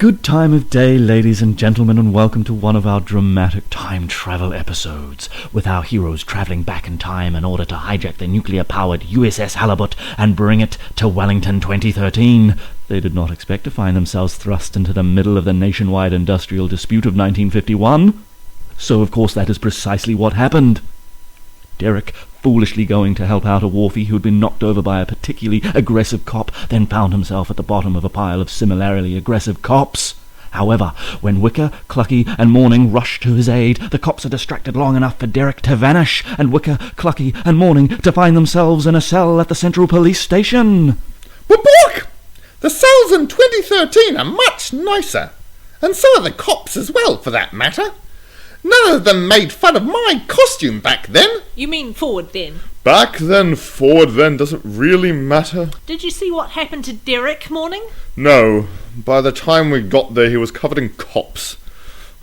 Good time of day, ladies and gentlemen, and welcome to one of our dramatic time travel episodes, with our heroes travelling back in time in order to hijack the nuclear-powered USS Halibut and bring it to Wellington 2013. They did not expect to find themselves thrust into the middle of the nationwide industrial dispute of 1951. So, of course, that is precisely what happened. Derek, foolishly going to help out a Wharfie who had been knocked over by a particularly aggressive cop, then found himself at the bottom of a pile of similarly aggressive cops. However, when Wicker, Clucky, and Morning rush to his aid, the cops are distracted long enough for Derek to vanish, and Wicker, Clucky, and Morning to find themselves in a cell at the Central Police Station. Whoop! The cells in 2013 are much nicer, and so are the cops as well, for that matter. None of them made fun of my costume back then. You mean forward then? Back then, forward then, doesn't really matter. Did you see what happened to Derek, Morning? No, by the time we got there he was covered in cops.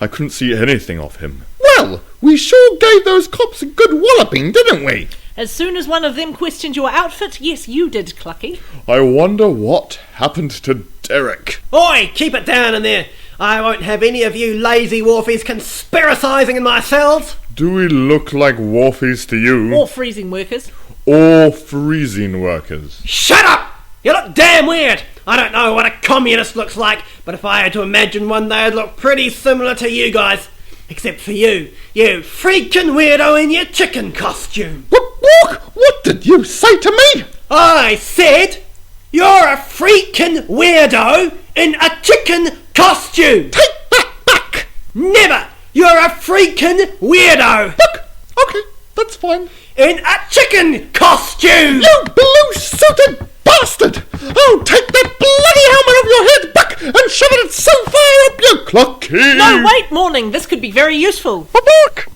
I couldn't see anything of him. Well, we sure gave those cops a good walloping, didn't we? As soon as one of them questioned your outfit, yes, you did, Clucky. I wonder what happened to Derek. Oi, keep it down in there. I won't have any of you lazy Wharfies conspiracising in my cells. Do we look like Wharfies to you? Or freezing workers. Or freezing workers? Shut up! You look damn weird. I don't know what a communist looks like, but if I had to imagine one, they'd look pretty similar to you guys. Except for you freaking weirdo in your chicken costume. What did you say to me? I said, you're a freaking weirdo in a chicken costume. Take that back. Never. You're a freaking weirdo. Look, okay, that's fine. In a chicken costume. You blue-suited bastard! Oh, take that bloody helmet off your head back and shove it so far up your Clucky! No, wait, Morning, this could be very useful.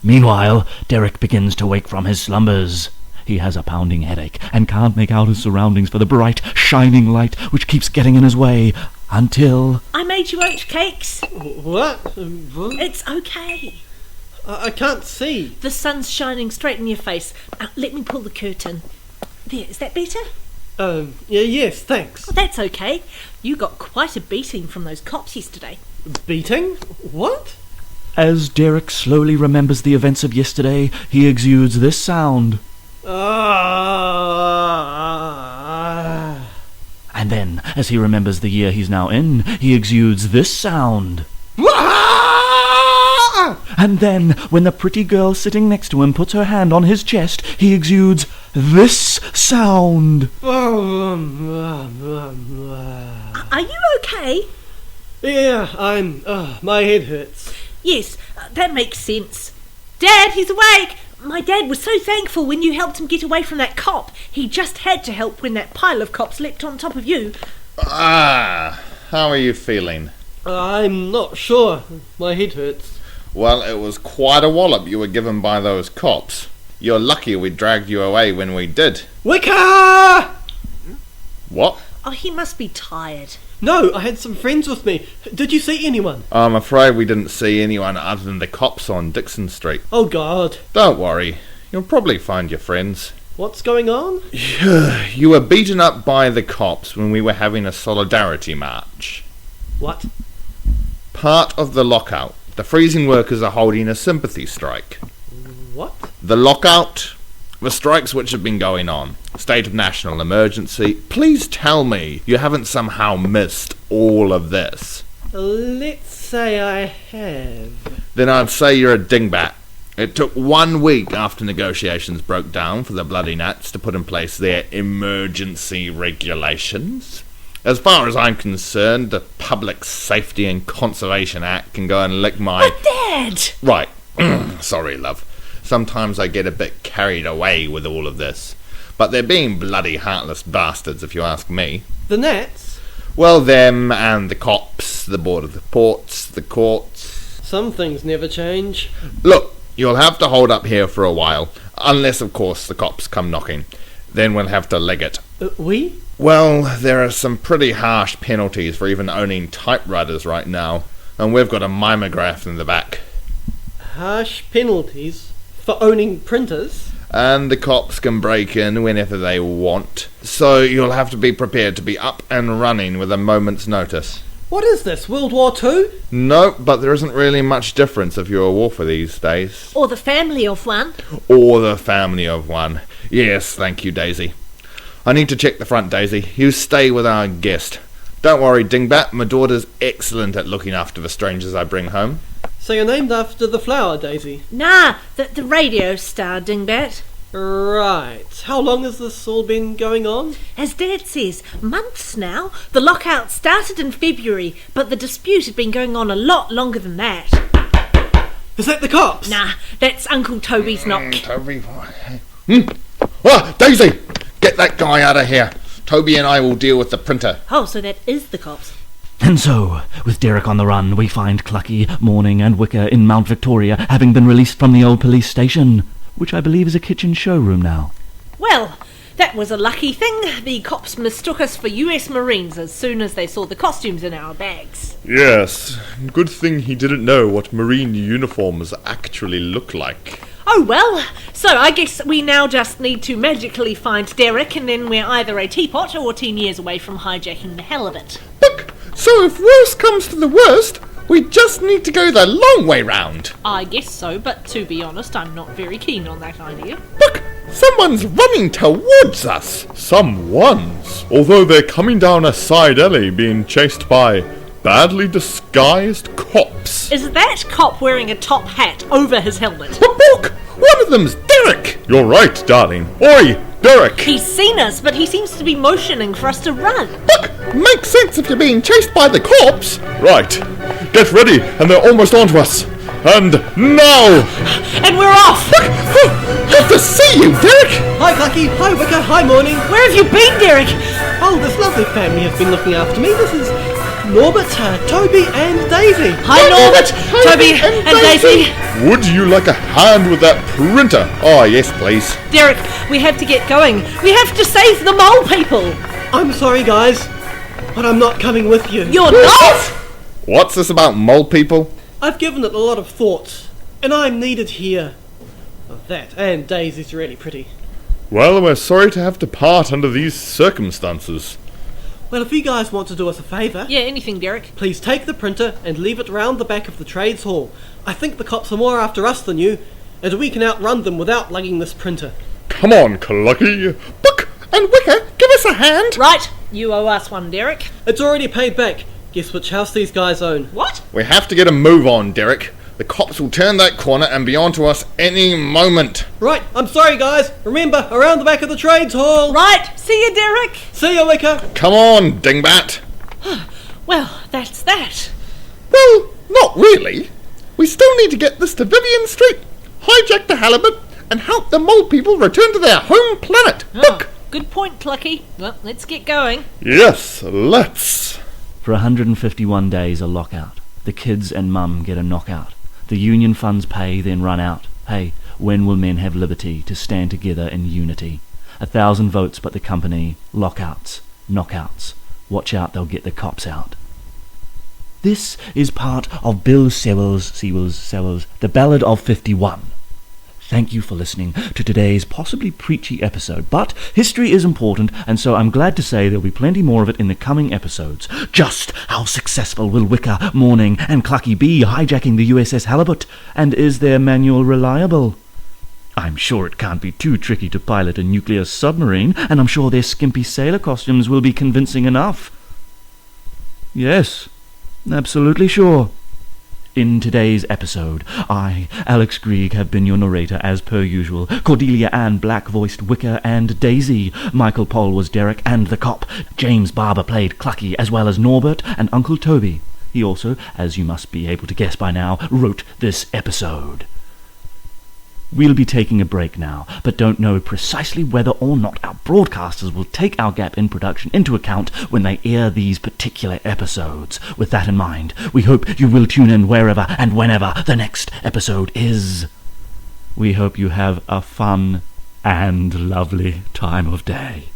Meanwhile, Derek begins to wake from his slumbers. He has a pounding headache and can't make out his surroundings for the bright, shining light which keeps getting in his way, until... I made you oatcakes. What? What? It's okay. I can't see. The sun's shining straight in your face. Let me pull the curtain. There, is that better? Yes, thanks. Oh, that's okay. You got quite a beating from those cops yesterday. Beating? What? As Derek slowly remembers the events of yesterday, he exudes this sound. And then, as he remembers the year he's now in, he exudes this sound. And then, when the pretty girl sitting next to him puts her hand on his chest, he exudes this sound. Are you okay? Yeah, my head hurts. Yes, that makes sense. Dad, he's awake! My dad was so thankful when you helped him get away from that cop. He just had to help when that pile of cops leapt on top of you. How are you feeling? I'm not sure. My head hurts. Well, it was quite a wallop you were given by those cops. You're lucky we dragged you away when we did. Wicker! What? Oh, he must be tired. No, I had some friends with me. Did you see anyone? I'm afraid we didn't see anyone other than the cops on Dixon Street. Oh, God. Don't worry. You'll probably find your friends. What's going on? You were beaten up by the cops when we were having a solidarity march. What? Part of the lockout. The freezing workers are holding a sympathy strike. What? The lockout? The strikes which have been going on. State of national emergency. Please tell me you haven't somehow missed all of this. Let's say I have. Then I'd say you're a dingbat. It took 1 week after negotiations broke down for the bloody nuts to put in place their emergency regulations. As far as I'm concerned, the Public Safety and Conservation Act can go and lick my... But Dad! Right. Sorry, love. Sometimes I get a bit carried away with all of this. But they're being bloody heartless bastards, if you ask me. The Nats? Well, them and the cops, the Board of the Ports, the courts... Some things never change. Look, you'll have to hold up here for a while. Unless, of course, the cops come knocking. Then we'll have to leg it. We? Well, there are some pretty harsh penalties for even owning typewriters right now. And we've got a mimeograph in the back. Harsh penalties? For owning printers? And the cops can break in whenever they want. So you'll have to be prepared to be up and running with a moment's notice. What is this, World War II? No, but there isn't really much difference if you're a Wharfer these days. Or the family of one. Or the family of one. Yes, thank you, Daisy. I need to check the front, Daisy. You stay with our guest. Don't worry, Dingbat, my daughter's excellent at looking after the strangers I bring home. So you're named after the flower, Daisy? Nah, the radio star, Dingbat. Right. How long has this all been going on? As Dad says, months now. The lockout started in February, but the dispute had been going on a lot longer than that. Is that the cops? Nah, that's Uncle Toby's knock. Toby... Daisy! Get that guy out of here. Toby and I will deal with the printer. Oh, so that is the cops. And so, with Derek on the run, we find Clucky, Morning and Wicker in Mount Victoria, having been released from the old police station, which I believe is a kitchen showroom now. Well, that was a lucky thing. The cops mistook us for US Marines as soon as they saw the costumes in our bags. Yes, good thing he didn't know what Marine uniforms actually look like. Oh well, so I guess we now just need to magically find Derek, and then we're either a teapot or 10 years away from hijacking the hell of it. Look, so if worst comes to the worst, we just need to go the long way round. I guess so, but to be honest, I'm not very keen on that idea. Look, someone's running towards us. Someone's, although they're coming down a side alley being chased by badly disguised cops. Is that cop wearing a top hat over his helmet? But look, one of them's Derek. You're right, darling. Oi, Derek! He's seen us, but he seems to be motioning for us to run. Look, makes sense if you're being chased by the cops. Right, get ready, and they're almost onto us. And now! And we're off! Good to see you, Derek. Hi, Clucky. Hi, Wicker. Hi, Morning. Where have you been, Derek? Oh, this lovely family has been looking after me. This is Norbert, Toby and Daisy. Hi, Norbert, Toby and Daisy. Would you like a hand with that printer? Oh, yes, please. Derek, we have to get going. We have to save the mole people. I'm sorry, guys, but I'm not coming with you. You're not? What's this about mole people? I've given it a lot of thought, and I'm needed here. Oh, that and Daisy's really pretty. Well, we're sorry to have to part under these circumstances. Well, if you guys want to do us a favour, Yeah, anything, Derek. please take the printer and leave it round the back of the trades hall. I think the cops are more after us than you, and we can outrun them without lugging this printer. Come on, Clucky. Look, and Wicker, give us a hand. Right, you owe us one, Derek. It's already paid back. Guess which house these guys own. What? We have to get a move on, Derek. The cops will turn that corner and be on to us any moment. Right, I'm sorry, guys. Remember, around the back of the trades hall. Right, see you, Derek. See you, Wicker. Come on, Dingbat. Well, that's that. Well, not really. We still need to get this to Vivian Street, hijack the halibut, and help the mole people return to their home planet. Look! Good point, Clucky. Well, let's get going. Yes, let's. For 151 days a lockout. The kids and mum get a knockout. The union funds pay, then run out. Hey, when will men have liberty to stand together in unity? 1,000 votes, but the company, lockouts, knockouts. Watch out, they'll get the cops out. This is part of Bill Sewell's, The Ballad of 51. Thank you for listening to today's possibly preachy episode, but history is important, and so I'm glad to say there'll be plenty more of it in the coming episodes. Just how successful will Wicker, Morning, and Clucky be hijacking the USS Halibut, and is their manual reliable? I'm sure it can't be too tricky to pilot a nuclear submarine, and I'm sure their skimpy sailor costumes will be convincing enough. Yes, absolutely sure. In today's episode, I, Alex Grieg, have been your narrator as per usual. Cordelia Ann Black voiced Wicker and Daisy. Michael Pohl was Derek and the cop. James Barber played Clucky as well as Norbert and Uncle Toby. He also, as you must be able to guess by now, wrote this episode. We'll be taking a break now, but don't know precisely whether or not our broadcasters will take our gap in production into account when they air these particular episodes. With that in mind, we hope you will tune in wherever and whenever the next episode is. We hope you have a fun and lovely time of day.